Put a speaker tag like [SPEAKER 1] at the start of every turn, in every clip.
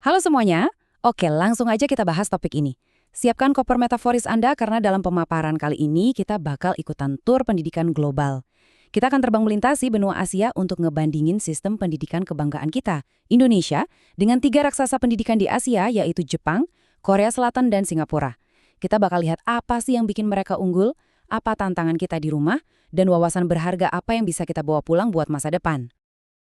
[SPEAKER 1] Halo semuanya, oke langsung aja kita bahas topik ini. Siapkan koper metaforis Anda karena dalam pemaparan kali ini kita bakal ikutan tur pendidikan global. Kita akan terbang melintasi benua Asia untuk ngebandingin sistem pendidikan kebanggaan kita, Indonesia, dengan 3 raksasa pendidikan di Asia yaitu Jepang, Korea Selatan, dan Singapura. Kita bakal lihat apa sih yang bikin mereka unggul, apa tantangan kita di rumah, dan wawasan berharga apa yang bisa kita bawa pulang buat masa depan.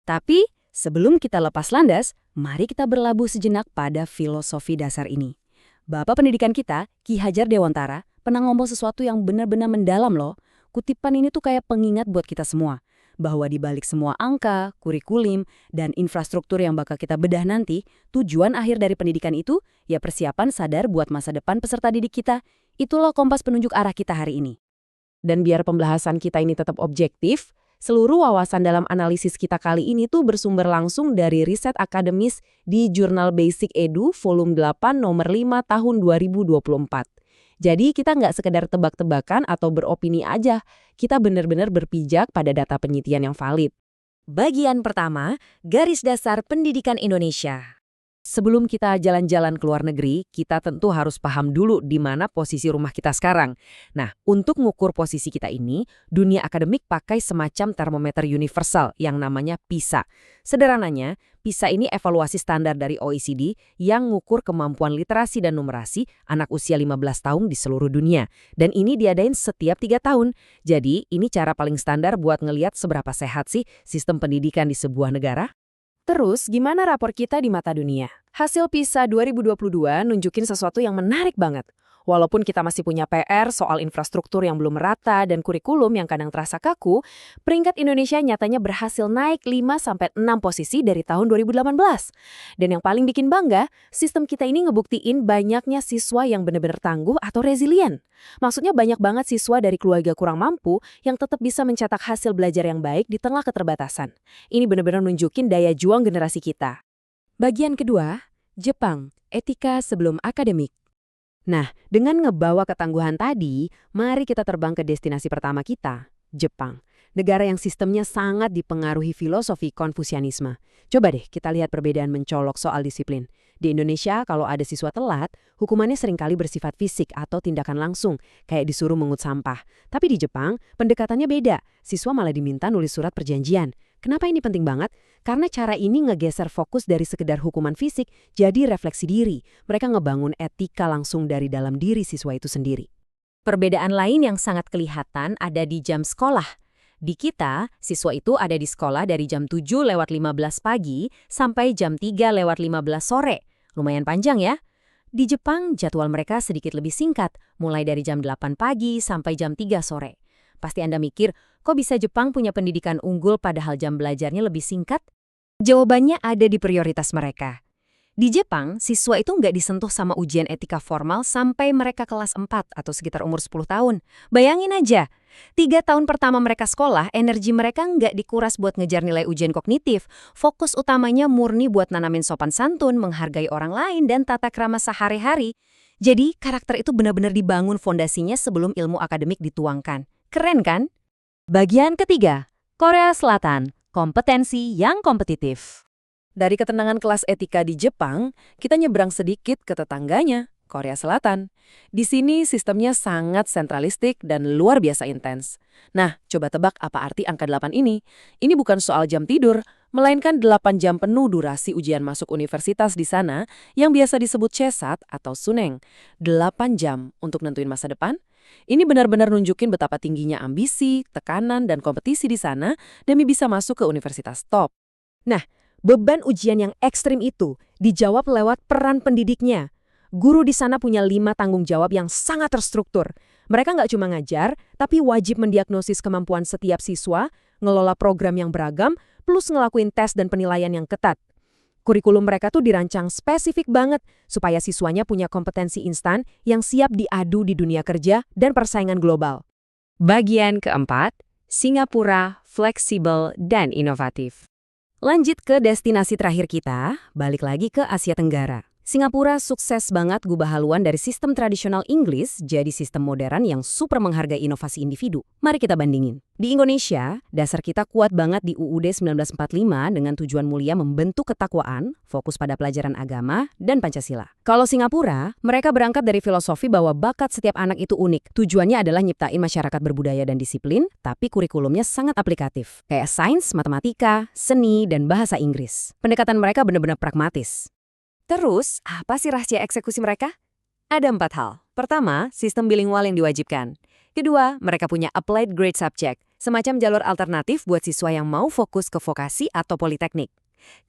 [SPEAKER 2] Tapi, sebelum kita lepas landas, mari kita berlabuh sejenak pada filosofi dasar ini. Bapak pendidikan kita, Ki Hajar Dewantara, pernah ngomong sesuatu yang benar-benar mendalam loh. Kutipan ini tuh kayak pengingat buat kita semua, bahwa di balik semua angka, kurikulum, dan infrastruktur yang bakal kita bedah nanti, tujuan akhir dari pendidikan itu, ya persiapan sadar buat masa depan peserta didik kita. Itulah kompas penunjuk arah kita hari ini. Dan biar pembahasan kita ini tetap objektif, seluruh wawasan dalam analisis kita kali ini tuh bersumber langsung dari riset akademis di Jurnal Basic Edu volume 8 nomor 5 tahun 2024. Jadi kita nggak sekedar tebak-tebakan atau beropini aja, kita benar-benar berpijak pada data penelitian yang valid.
[SPEAKER 3] Bagian pertama, garis dasar pendidikan Indonesia.
[SPEAKER 2] Sebelum kita jalan-jalan ke luar negeri, kita tentu harus paham dulu di mana posisi rumah kita sekarang. Nah, untuk mengukur posisi kita ini, dunia akademik pakai semacam termometer universal yang namanya PISA. Sederhananya, PISA ini evaluasi standar dari OECD yang mengukur kemampuan literasi dan numerasi anak usia 15 tahun di seluruh dunia. Dan ini diadain setiap 3 tahun. Jadi, ini cara paling standar buat ngeliat seberapa sehat sih sistem pendidikan di sebuah negara.
[SPEAKER 3] Terus, gimana rapor kita di mata dunia? Hasil PISA 2022 nunjukin sesuatu yang menarik banget. Walaupun kita masih punya PR soal infrastruktur yang belum merata dan kurikulum yang kadang terasa kaku, peringkat Indonesia nyatanya berhasil naik 5-6 posisi dari tahun 2018. Dan yang paling bikin bangga, sistem kita ini ngebuktiin banyaknya siswa yang benar-benar tangguh atau resilient. Maksudnya banyak banget siswa dari keluarga kurang mampu yang tetap bisa mencetak hasil belajar yang baik di tengah keterbatasan. Ini benar-benar nunjukin daya juang generasi kita.
[SPEAKER 2] Bagian kedua, Jepang, etika sebelum akademik. Nah, dengan ngebawa ketangguhan tadi, mari kita terbang ke destinasi pertama kita, Jepang. Negara yang sistemnya sangat dipengaruhi filosofi Konfusianisme. Coba deh kita lihat perbedaan mencolok soal disiplin. Di Indonesia, kalau ada siswa telat, hukumannya seringkali bersifat fisik atau tindakan langsung, kayak disuruh mengut sampah. Tapi di Jepang, pendekatannya beda. Siswa malah diminta nulis surat perjanjian. Kenapa ini penting banget? Karena cara ini ngegeser fokus dari sekedar hukuman fisik jadi refleksi diri. Mereka ngebangun etika langsung dari dalam diri siswa itu sendiri.
[SPEAKER 3] Perbedaan lain yang sangat kelihatan ada di jam sekolah. Di kita, siswa itu ada di sekolah dari jam 7:15 pagi sampai jam 3:15 sore. Lumayan panjang ya. Di Jepang, jadwal mereka sedikit lebih singkat, mulai dari jam 8 pagi sampai jam 3 sore. Pasti Anda mikir, kok bisa Jepang punya pendidikan unggul padahal jam belajarnya lebih singkat? Jawabannya ada di prioritas mereka. Di Jepang, siswa itu nggak disentuh sama ujian etika formal sampai mereka kelas 4 atau sekitar umur 10 tahun. Bayangin aja, 3 tahun pertama mereka sekolah, energi mereka nggak dikuras buat ngejar nilai ujian kognitif. Fokus utamanya murni buat nanamin sopan santun, menghargai orang lain, dan tata krama sehari-hari. Jadi, karakter itu benar-benar dibangun fondasinya sebelum ilmu akademik dituangkan. Keren kan? Bagian ketiga, Korea Selatan, kompetensi yang kompetitif.
[SPEAKER 2] Dari ketenangan kelas etika di Jepang, kita nyebrang sedikit ke tetangganya, Korea Selatan. Di sini sistemnya sangat sentralistik dan luar biasa intens. Nah, coba tebak apa arti angka 8 ini? Ini bukan soal jam tidur, melainkan 8 jam penuh durasi ujian masuk universitas di sana yang biasa disebut CESAT atau Suneng. 8 jam untuk nentuin masa depan? Ini benar-benar nunjukin betapa tingginya ambisi, tekanan, dan kompetisi di sana demi bisa masuk ke universitas top. Nah, beban ujian yang ekstrim itu dijawab lewat peran pendidiknya. Guru di sana punya 5 tanggung jawab yang sangat terstruktur. Mereka nggak cuma ngajar, tapi wajib mendiagnosis kemampuan setiap siswa, ngelola program yang beragam, plus ngelakuin tes dan penilaian yang ketat. Kurikulum mereka tuh dirancang spesifik banget supaya siswanya punya kompetensi instan yang siap diadu di dunia kerja dan persaingan global.
[SPEAKER 3] Bagian keempat, Singapura, fleksibel dan inovatif. Lanjut ke destinasi terakhir kita, balik lagi ke Asia Tenggara. Singapura sukses banget gubah haluan dari sistem tradisional Inggris jadi sistem modern yang super menghargai inovasi individu. Mari kita bandingin. Di Indonesia, dasar kita kuat banget di UUD 1945 dengan tujuan mulia membentuk ketakwaan, fokus pada pelajaran agama, dan Pancasila. Kalau Singapura, mereka berangkat dari filosofi bahwa bakat setiap anak itu unik. Tujuannya adalah nyiptain masyarakat berbudaya dan disiplin, tapi kurikulumnya sangat aplikatif. Kayak sains, matematika, seni, dan bahasa Inggris. Pendekatan mereka benar-benar pragmatis. Terus, apa sih rahasia eksekusi mereka? Ada 4 hal. Pertama, sistem bilingual yang diwajibkan. Kedua, mereka punya applied grade subject, semacam jalur alternatif buat siswa yang mau fokus ke vokasi atau politeknik.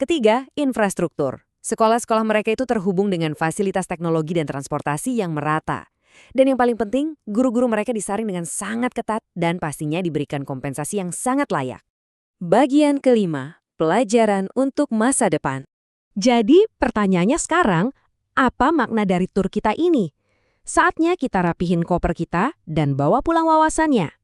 [SPEAKER 3] Ketiga, infrastruktur. Sekolah-sekolah mereka itu terhubung dengan fasilitas teknologi dan transportasi yang merata. Dan yang paling penting, guru-guru mereka disaring dengan sangat ketat dan pastinya diberikan kompensasi yang sangat layak. Bagian kelima, pelajaran untuk masa depan. Jadi, pertanyaannya sekarang, apa makna dari tur kita ini? Saatnya kita rapihin koper kita dan bawa pulang wawasannya.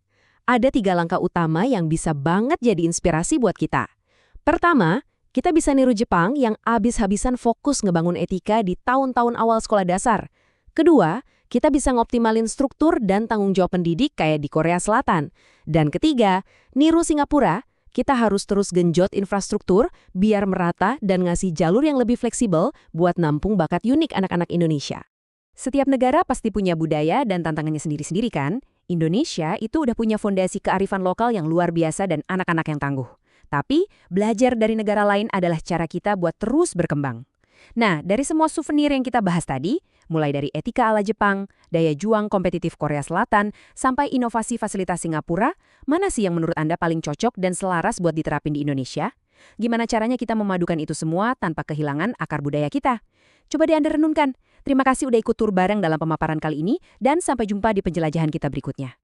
[SPEAKER 3] Ada 3 langkah utama yang bisa banget jadi inspirasi buat kita. Pertama, kita bisa niru Jepang yang abis-habisan fokus ngebangun etika di tahun-tahun awal sekolah dasar. Kedua, kita bisa ngoptimalin struktur dan tanggung jawab pendidik kayak di Korea Selatan. Dan ketiga, niru Singapura, kita harus terus genjot infrastruktur biar merata dan ngasih jalur yang lebih fleksibel buat nampung bakat unik anak-anak Indonesia. Setiap negara pasti punya budaya dan tantangannya sendiri-sendiri kan? Indonesia itu udah punya fondasi kearifan lokal yang luar biasa dan anak-anak yang tangguh. Tapi, belajar dari negara lain adalah cara kita buat terus berkembang. Nah, dari semua souvenir yang kita bahas tadi, mulai dari etika ala Jepang, daya juang kompetitif Korea Selatan, sampai inovasi fasilitas Singapura, mana sih yang menurut Anda paling cocok dan selaras buat diterapin di Indonesia? Gimana caranya kita memadukan itu semua tanpa kehilangan akar budaya kita? Coba deh Anda renungkan. Terima kasih udah ikut tur bareng dalam pemaparan kali ini, dan sampai jumpa di penjelajahan kita berikutnya.